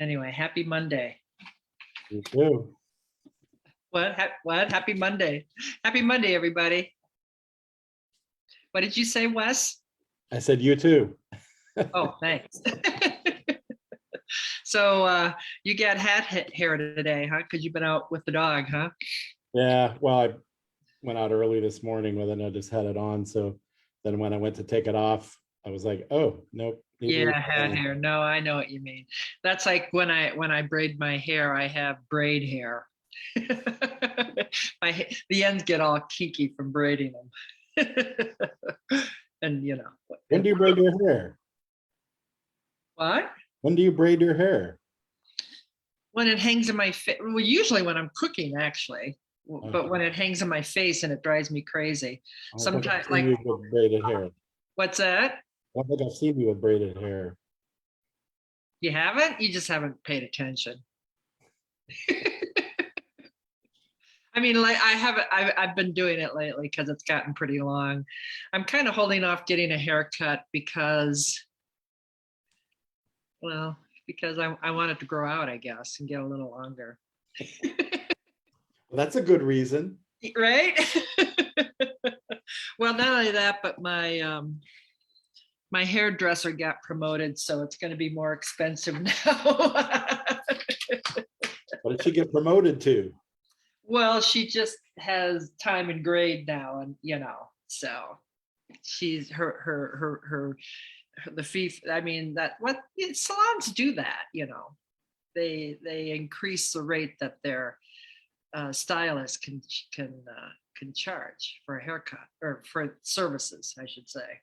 Anyway, happy Monday. You too. What? What? Happy Monday. Happy Monday, everybody. What did you say, Wes? I said you too. Oh, thanks. So you got hat hair today, huh? Because you've been out with the dog, huh? Yeah, well, I went out early this morning, but then I just had it on. So then when I went to take it off, I was like, oh, nope. Yeah, hat hair. No, I know what you mean. That's like when I braid my hair, I have braid hair. The ends get all kinky from braiding them. And you know. When do you braid your hair? What? When do you braid your hair? When it hangs in my face, well, usually when I'm cooking, actually. But when it hangs in my face and it drives me crazy. Sometimes, like, you with braided hair. What's that? I don't think I've seen you with braided hair. You haven't? You just haven't paid attention. I mean, like I've been doing it lately because it's gotten pretty long. I'm kind of holding off getting a haircut because, well, because I want it to grow out, I guess, and get a little longer. Well, that's a good reason. Right? Well, not only that, but my hairdresser got promoted, so it's going to be more expensive now. What did she get promoted to? Well, she just has time and grade now, and so she's her the fee. I mean, salons do that, they increase the rate that their stylists can charge for a haircut, or for services, I should say.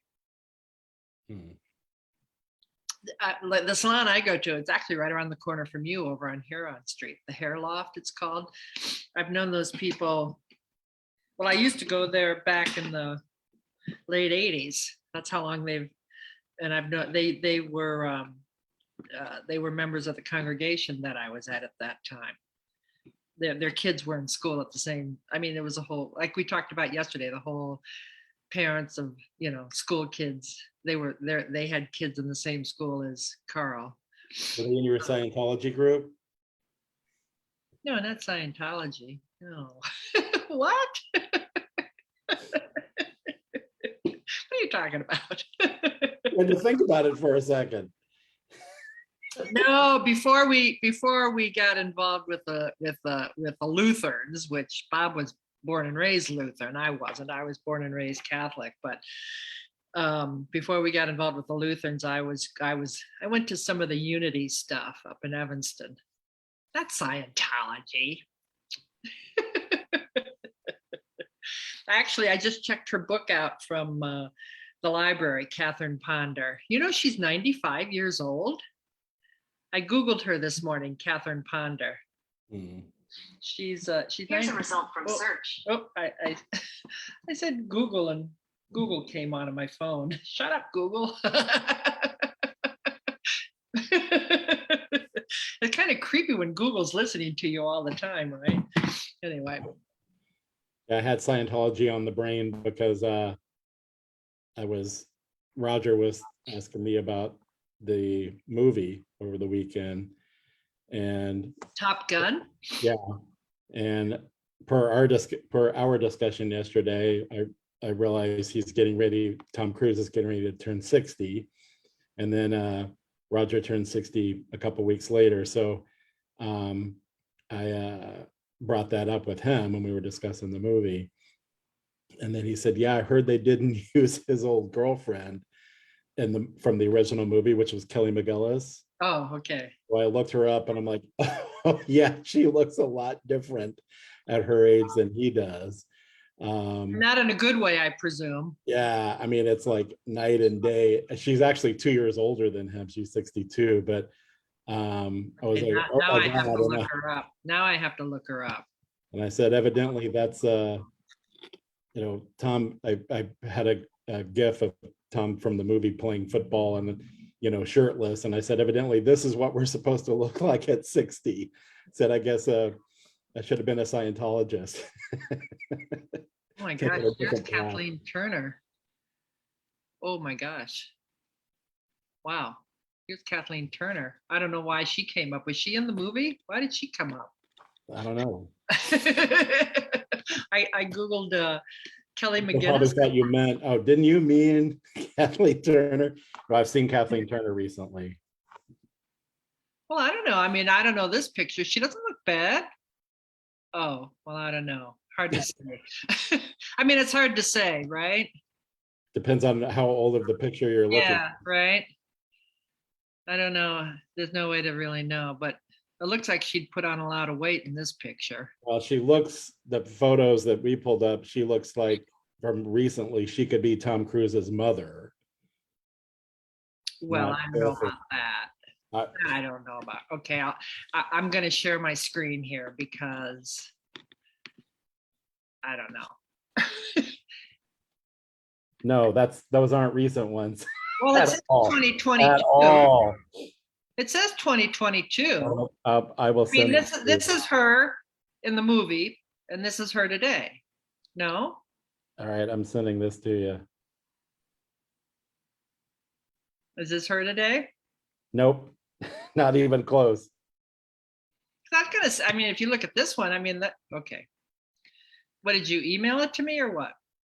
Like the salon I go to, it's actually right around the corner from you, over on Huron Street, the Hair Loft, it's called. I've known those people. Well, I used to go there back in the late 80s. That's how long and I've known they were members of the congregation that I was at that time. Their kids were in school at the same. I mean, there was a whole, like we talked about yesterday, the whole parents of school kids. They were there. They had kids in the same school as Carl. Were they in your Scientology group? No, not Scientology. No. What? What are you talking about? When you think about it for a second. No, before we got involved with the Lutherans, which Bob was born and raised Lutheran. I wasn't. I was born and raised Catholic. But before we got involved with the Lutherans, I went to some of the Unity stuff up in Evanston. That's Scientology. Actually, I just checked her book out from the library, Catherine Ponder. She's 95 years old. I Googled her this morning, Catherine Ponder. She's Here's 90. a result from search. Oh, I said Google, and Google came on my phone. Shut up, Google. It's kind of creepy when Google's listening to you all the time, right? Anyway. I had Scientology on the brain because Roger was asking me about the movie over the weekend, and Top Gun. Yeah, and per our discussion yesterday, I realized Tom Cruise is getting ready to turn 60, and then Roger turned 60 a couple weeks later. So I brought that up with him when we were discussing the movie, and then he said, "Yeah, I heard they didn't use his old girlfriend from the original movie, which was Kelly McGillis." Oh, okay. Well, I looked her up, and I'm like, oh yeah, she looks a lot different at her age than he does. Not in a good way, I presume. Yeah, I mean, it's like night and day. She's actually 2 years older than him. She's 62, but I was like, oh now my I have God, to look her up. Now I have to look her up. And I said, evidently that's Tom. I had a gif of Tom from the movie playing football and shirtless, and I said, evidently this is what we're supposed to look like at 60. Said, I guess I should have been a Scientologist. Oh my gosh, there's Kathleen Turner. Oh my gosh. Wow. Here's Kathleen Turner. I don't know why she came up. Was she in the movie? Why did she come up? I don't know. I Googled Kelly I probably McGinnis. thought you meant, oh, didn't you mean Kathleen Turner? Well, I've seen Kathleen Turner recently. Well, I don't know. I mean, I don't know this picture. She doesn't look bad. Oh, well, I don't know. Hard to say. I mean, it's hard to say, right? Depends on how old of the picture you're looking. Yeah, right. I don't know. There's no way to really know, but it looks like she'd put on a lot of weight in this picture. Well, she looks, the photos that we pulled up, she looks like from recently, she could be Tom Cruise's mother. Well, Not I don't know perfect. about that. Uh, I don't know about. Okay, I'm going to share my screen here because I don't know. No, those aren't recent ones Well, it at says all. 2022. At all. It says 2022. I will I mean, send this is her in the movie, and this is her today. No? All right, I'm sending this to you. Is this her today? Nope, not even close. I'm not gonna. I mean, if you look at this one, I mean that. Okay. What did you email it to me or what?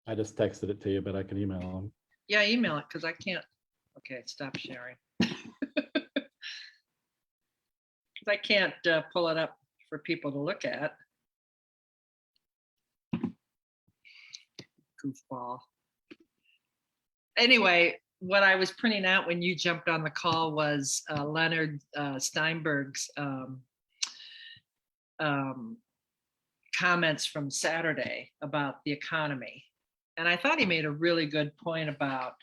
I just texted it to you, but I can email them. Yeah, email it because I can't. Okay, stop sharing. I can't pull it up for people to look at. Goofball. Anyway, what I was printing out when you jumped on the call was Leonard Steinberg's comments from Saturday about the economy. And I thought he made a really good point about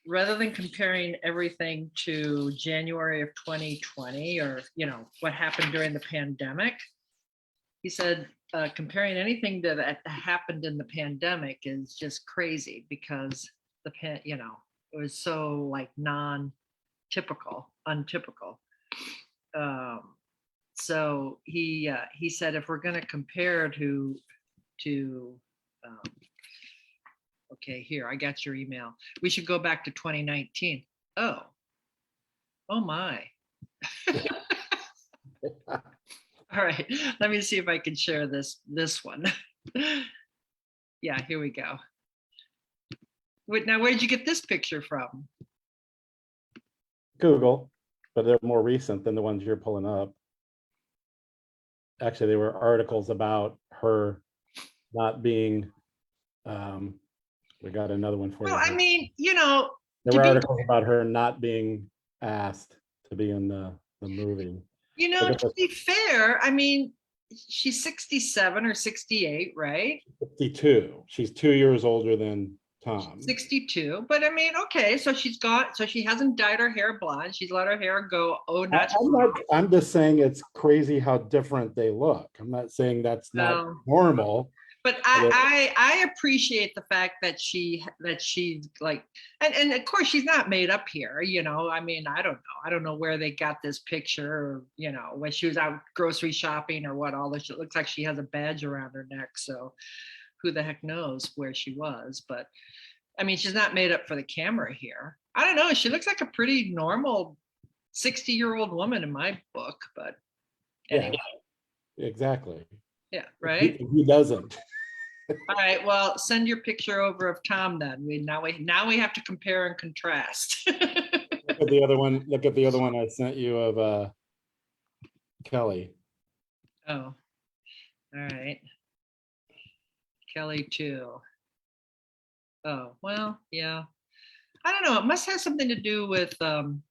rather than comparing everything to January of 2020 or, what happened during the pandemic, he said comparing anything that happened in the pandemic is just crazy because it was so like untypical. So he said if we're going to compare to okay, here I got your email. We should go back to 2019. Oh my. All right, let me see if I can share this one. Yeah, here we go. Now, where did you get this picture from? Google, but they're more recent than the ones you're pulling up. Actually, they were articles about her not being. We got another one for you. Well, I mean, there were articles about her not being asked to be in the movie. To be fair, I mean, she's 67 or 68, right? 62. She's 2 years older than Tom. 62, but I mean, okay, so she hasn't dyed her hair blonde. She's let her hair go I'm just saying it's crazy how different they look. I'm not saying that's not normal. But I appreciate the fact that she's like, and of course she's not made up here, I mean, I don't know where they got this picture or, when she was out grocery shopping or what, all this. It looks like she has a badge around her neck. So who the heck knows where she was, but I mean, she's not made up for the camera here. I don't know. She looks like a pretty normal 60-year-old woman in my book, but anyway. Yeah, exactly. Yeah, right. He doesn't. All right, well, send your picture over of Tom then. Now we have to compare and contrast. Look at the other one. Look at the other one I sent you of Kelly. Oh, all right. Kelly too. Oh, well, yeah. I don't know. It must have something to do with I'm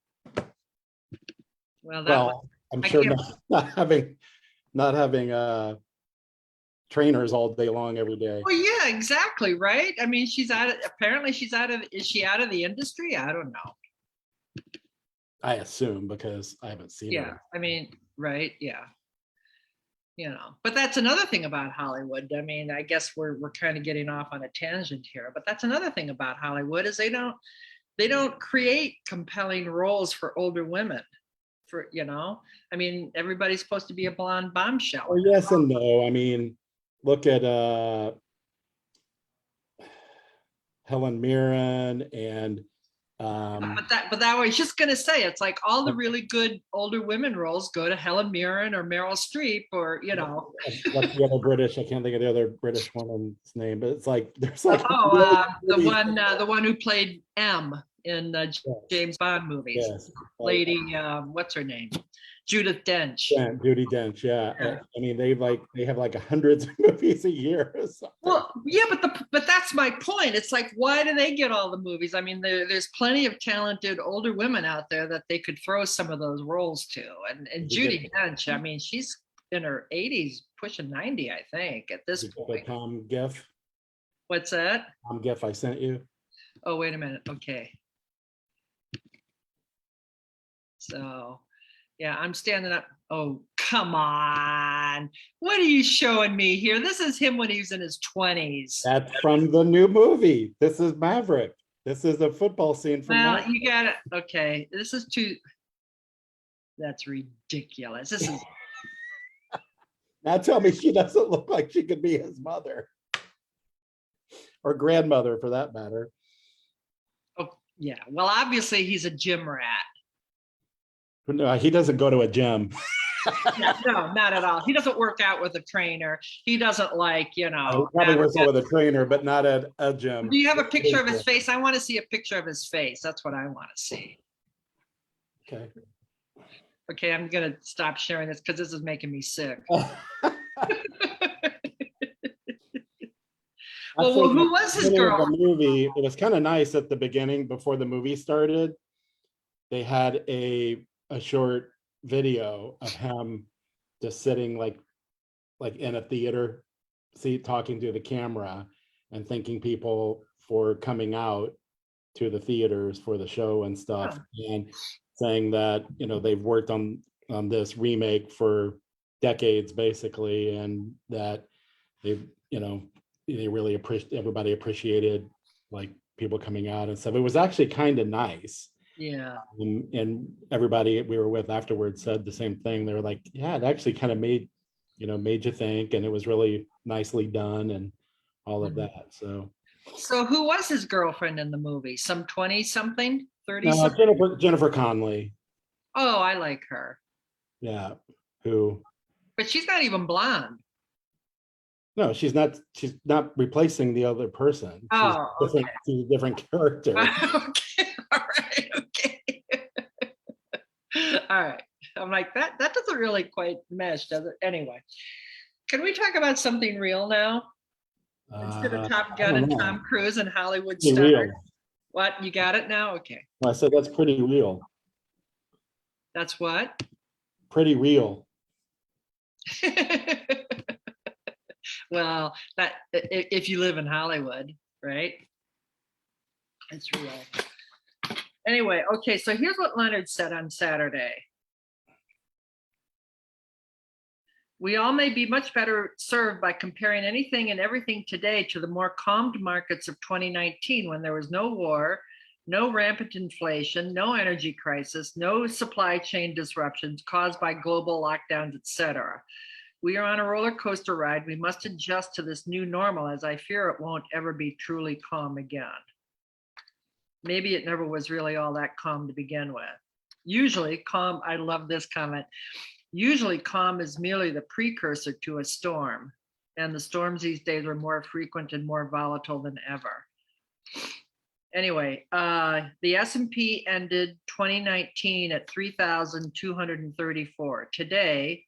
sure not having trainers all day long every day. Well, yeah, exactly, right? I mean, is she out of the industry? I don't know. I assume because I haven't seen her. I mean, right, yeah. But that's another thing about Hollywood. I mean, I guess we're kind of getting off on a tangent here, but that's another thing about Hollywood is they don't create compelling roles for older women. I mean, everybody's supposed to be a blonde bombshell. Well, yes and no. I mean, look at Helen Mirren and But that was just gonna say, it's like all the really good older women roles go to Helen Mirren or Meryl Streep or, What's the other British? I can't think of the other British woman's name, but it's like there's like the one who played M in the James Bond movies, yes, lady, what's her name? Judith Dench. Yeah, Judi Dench. Yeah. I mean, they have like hundreds of movies a year or something. Well, yeah, but that's my point. It's like, why do they get all the movies? I mean, there's plenty of talented older women out there that they could throw some of those roles to. And Judi Dench, I mean, she's in her 80s, pushing 90, I think, at this point. The Tom GIF. What's that? Tom GIF I sent you. Oh, wait a minute. Okay. So, yeah, I'm standing up. Oh, come on. What are you showing me here? This is him when he was in his 20s. That's from the new movie. This is Maverick. This is a football scene from Well, you got it. Okay. This is too. That's ridiculous. This is. Now tell me she doesn't look like she could be his mother. Or grandmother, for that matter. Oh, yeah. Well, obviously, he's a gym rat. No, he doesn't go to a gym. No, not at all. He doesn't work out with a trainer. He doesn't like, He probably works out with a trainer, but not at a gym. Do you have a picture of his face? I want to see a picture of his face. That's what I want to see. Okay. Okay, I'm going to stop sharing this because this is making me sick. Well, who was his girl? The movie, it was kind of nice at the beginning before the movie started. They had a short video of him just sitting like in a theater seat talking to the camera and thanking people for coming out to the theaters for the show and stuff, and saying that they've worked on this remake for decades basically, and that they really everybody appreciated like people coming out and stuff. It was actually kind of nice. Yeah. And everybody we were with afterwards said the same thing. They were like, yeah, it actually kind of made you think, and it was really nicely done and all of that. So who was his girlfriend in the movie? Some 20 something, 30 no, something? Jennifer Connelly. Oh, I like her. Yeah. Who? But she's not even blonde. No, she's not replacing the other person. Oh, okay. She's a different character. Okay. All right. Okay. All right. I'm like, that doesn't really quite mesh, does it? Anyway, can we talk about something real now? Instead of Top Gun and Tom Cruise and Hollywood stars. Real. What? You got it now? Okay. Well, I said that's pretty real. That's what? Pretty real. Well, that if you live in Hollywood, right? It's real. Anyway, okay, so here's what Leonard said on Saturday. We all may be much better served by comparing anything and everything today to the more calmed markets of 2019, when there was no war, no rampant inflation, no energy crisis, no supply chain disruptions caused by global lockdowns, etc. We are on a roller coaster ride. We must adjust to this new normal, as I fear it won't ever be truly calm again. Maybe it never was really all that calm to begin with. Usually calm, I love this comment. Usually calm is merely the precursor to a storm, and the storms these days are more frequent and more volatile than ever. Anyway, the S&P ended 2019 at 3,234. Today,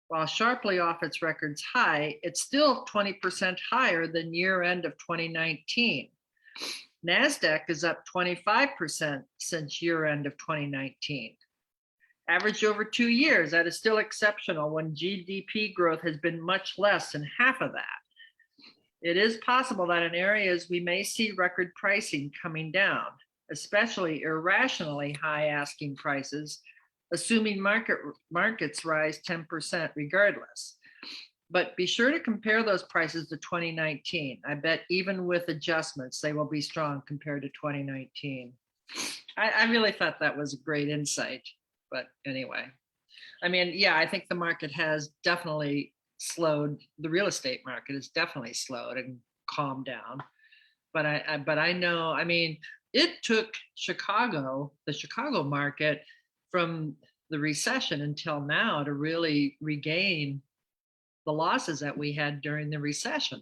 while sharply off its record's high, it's still 20% higher than year end of 2019. NASDAQ is up 25% since year end of 2019. Averaged over 2 years, that is still exceptional when GDP growth has been much less than half of that. It is possible that in areas we may see record pricing coming down, especially irrationally high asking prices, assuming markets rise 10% regardless. But be sure to compare those prices to 2019. I bet even with adjustments, they will be strong compared to 2019. I really thought that was a great insight. But anyway, I mean, yeah, I think the market has definitely slowed. The real estate market has definitely slowed and calmed down. But I know, I mean, it took the Chicago market from the recession until now to really regain the losses that we had during the recession.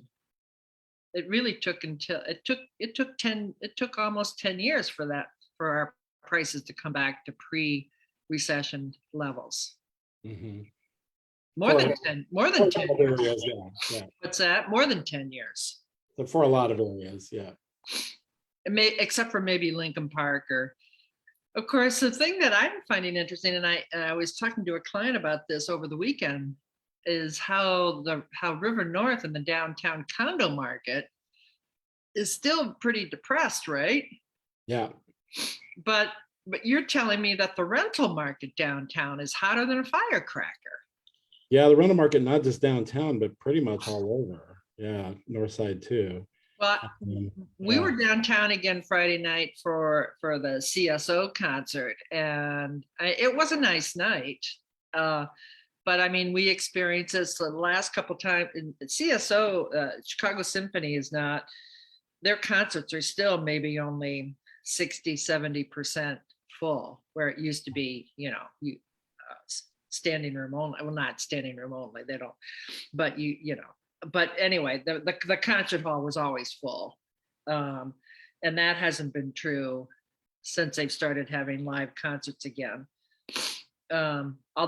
It really took it took almost 10 years for our prices to come back to pre-recession levels. Mhm. More For than a 10, more for than a 10 lot of years. areas, yeah, yeah. What's that? More than 10 years. So for a lot of areas, yeah. Except for maybe Lincoln Park or, of course, the thing that I'm finding interesting, and I was talking to a client about this over the weekend, is how River North and the downtown condo market is still pretty depressed, right? Yeah. But you're telling me that the rental market downtown is hotter than a firecracker. Yeah, the rental market, not just downtown, but pretty much all over. Yeah, north side too. Well, we Yeah. were downtown again Friday night for the CSO concert, and it was a nice night. But I mean, we experienced this the last couple times. CSO, Chicago Symphony, is not, their concerts are still maybe only 60-70% full, where it used to be, standing room only. Well, not standing room only. They don't, but but anyway, the concert hall was always full. Um, and that hasn't been true since they've started having live concerts again.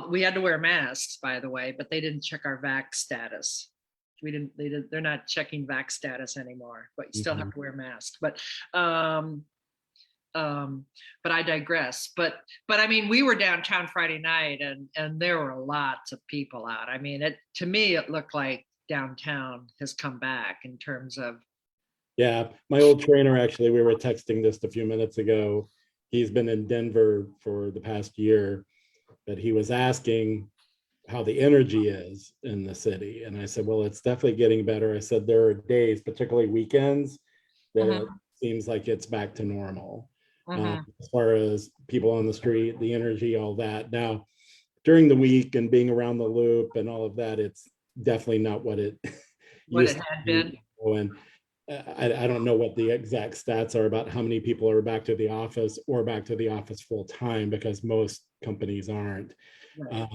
We had to wear masks, by the way, but they didn't check our vax status. They're not checking vax status anymore, but you still have to wear masks. But I digress. But I mean, we were downtown Friday night, and there were lots of people out. I mean, to me it looked like downtown has come back in terms of. Yeah, my old trainer, actually, we were texting just a few minutes ago. He's been in Denver for the past year, but he was asking how the energy is in the city. And I said, well, it's definitely getting better. I said, there are days, particularly weekends, that it seems like it's back to normal. As far as people on the street, the energy, all that. Now, during the week and being around the loop and all of that, it's definitely not what it used to Had be. been. And I don't know what the exact stats are about how many people are back to the office or back to the office full time, because most companies aren't. Right.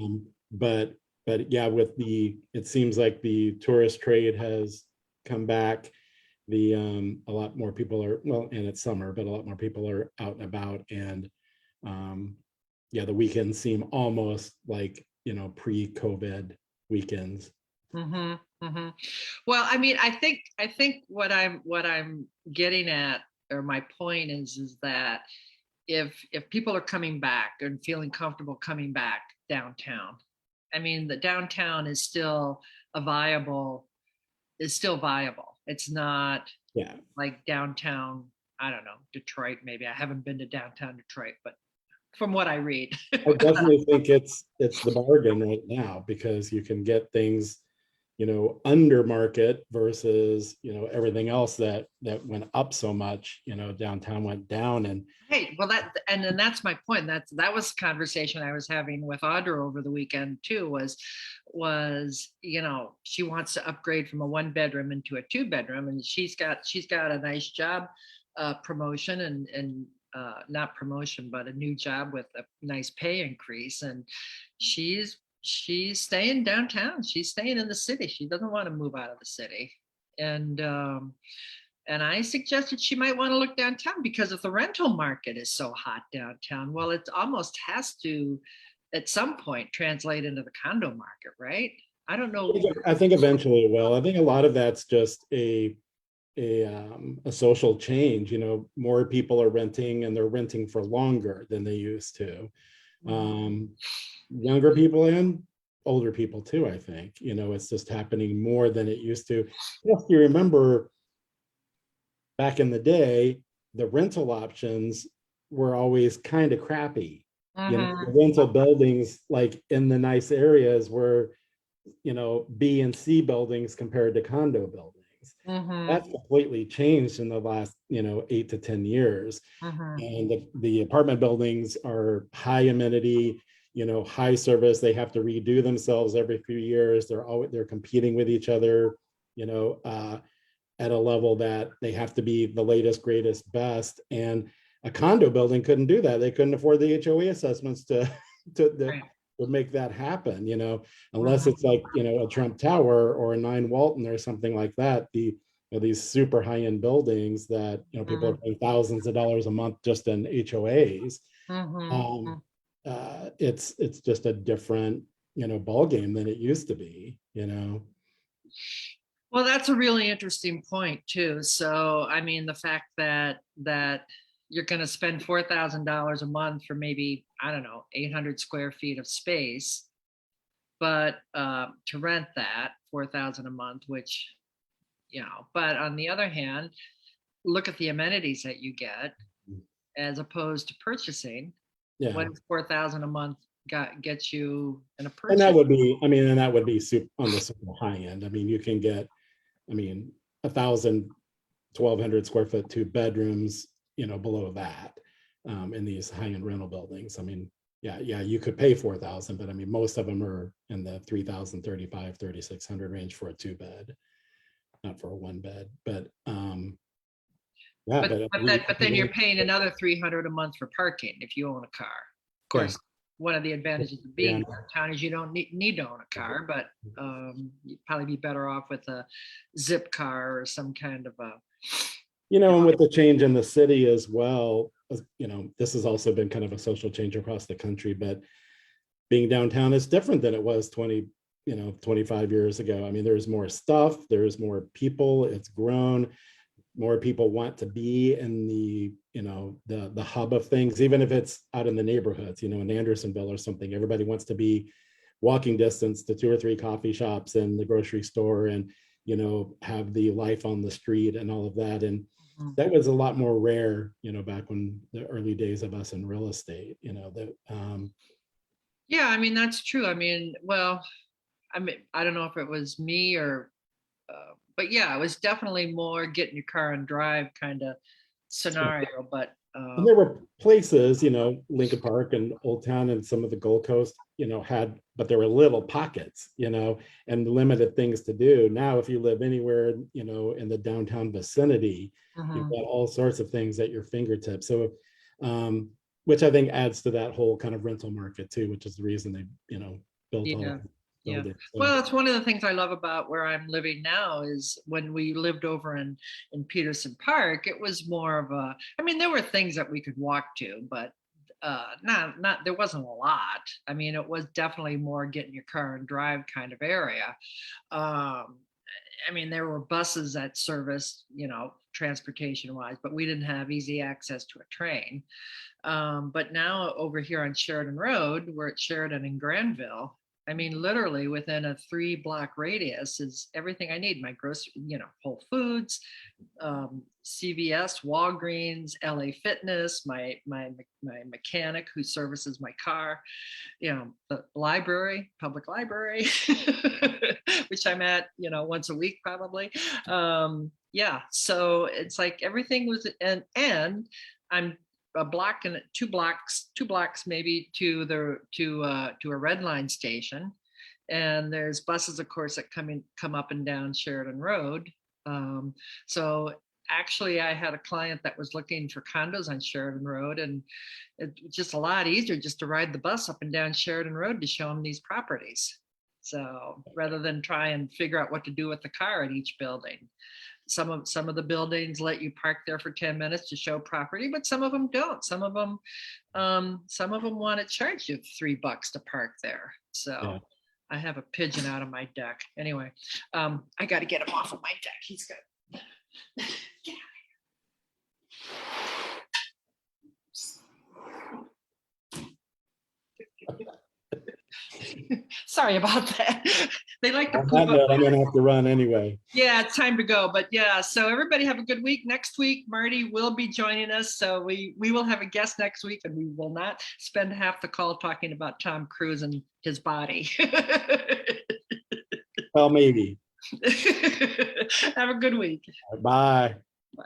But yeah, it seems like the tourist trade has come back. A lot more people are, well, and it's summer, but a lot more people are out and about, and yeah, the weekends seem almost like pre-COVID weekends. Well, I mean, I think what I'm getting at, or my point is that if people are coming back and feeling comfortable coming back downtown, I mean, the downtown is still viable. It's not like downtown, I don't know, Detroit, maybe. I haven't been to downtown Detroit, but from what I read. I definitely think it's the bargain right now, because you can get things under market versus everything else that went up so much. Downtown went down. And Hey, well, and then that's my point. That was a conversation I was having with Audra over the weekend too. Was she wants to upgrade from a 1-bedroom into a 2-bedroom, and she's got a nice job promotion and not promotion, but a new job with a nice pay increase, and she's staying downtown. She's staying in the city. She doesn't want to move out of the city, and I suggested she might want to look downtown, because if the rental market is so hot downtown, well, it almost has to, at some point, translate into the condo market, right? I don't know. I think eventually it will. I think a lot of that's just a social change. More people are renting, and they're renting for longer than they used to. Younger people and older people too, I think. It's just happening more than it used to. Yes, you remember back in the day, the rental options were always kind of crappy. The rental buildings, like in the nice areas, were B and C buildings compared to condo buildings. That's completely changed in the last 8 to 10 years. And the apartment buildings are high amenity, high service. They have to redo themselves every few years. They're competing with each other. at a level that they have to be the latest, greatest, best. And a condo building couldn't do that. They couldn't afford the HOA assessments to make that happen, unless it's like, a Trump Tower or a 9 Walton or something like that. These super high-end buildings that, people are paying thousands of dollars a month just in HOAs. It's just a different, ball game than it used to be, Well, that's a really interesting point too. So, I mean, the fact that you're going to spend $4,000 a month for maybe, I don't know, 800 square feet of space, but to rent that 4,000 a month, which, but on the other hand, look at the amenities that you get as opposed to purchasing. Yeah. What is 4,000 a month gets you in a purchase? And that would be, on the super high end. I mean, you can get, 1,000, 1,200 square foot, 2 bedrooms, below that, in these high-end rental buildings. I mean, yeah, you could pay 4,000, but most of them are in the 3,000, 3,500, 3,600 range for a 2-bed, not for a 1-bed. But but then you're paying another 300 a month for parking if you own a car. Of course, one of the advantages of being downtown is you don't need to own a car, but you'd probably be better off with a zip car or some kind of a. And with the change in the city as well, this has also been kind of a social change across the country, but being downtown is different than it was 25 years ago. I mean, there's more stuff, there's more people, it's grown. More people want to be in the hub of things, even if it's out in the neighborhoods, in Andersonville or something. Everybody wants to be walking distance to 2 or 3 coffee shops and the grocery store and, have the life on the street and all of that. And that was a lot more rare, back when the early days of us in real estate, Yeah, I mean, that's true. I mean, well, I don't know if it was me or, but yeah, it was definitely more get in your car and drive kind of scenario. But and there were places, Lincoln Park and Old Town and some of the Gold Coast, but there were little pockets, and limited things to do. Now, if you live anywhere, in the downtown vicinity, you've got all sorts of things at your fingertips. So, which I think adds to that whole kind of rental market too, which is the reason they, built all of Yeah. So, Well, that's one of the things I love about where I'm living now is when we lived over in Peterson Park, it was more of a, there were things that we could walk to, but not there wasn't a lot. It was definitely more get in your car and drive kind of area. There were buses that serviced, transportation wise, but we didn't have easy access to a train. But now over here on Sheridan Road, we're at Sheridan in Granville. Literally within a 3-block radius is everything I need. My grocery, Whole Foods, CVS, Walgreens, LA Fitness, my mechanic who services my car, the library, public library, which I'm at, once a week probably. So it's like everything was, and I'm a block and 2 blocks maybe to a red line station, and there's buses of course that come up and down Sheridan Road. So actually I had a client that was looking for condos on Sheridan Road, and it's just a lot easier just to ride the bus up and down Sheridan Road to show them these properties. So rather than try and figure out what to do with the car at each building. Some of the buildings let you park there for 10 minutes to show property, but some of them don't. Some of them want to charge you $3 to park there. So I have a pigeon out of my deck. Anyway, I got to get him off of my deck. He's good. Get out of here. Sorry about that. They like to poop up. I'm gonna have to run anyway. Yeah, it's time to go. But yeah, so everybody have a good week. Next week, Marty will be joining us. So we will have a guest next week, and we will not spend half the call talking about Tom Cruise and his body. Well, maybe. Have a good week. Bye. Bye.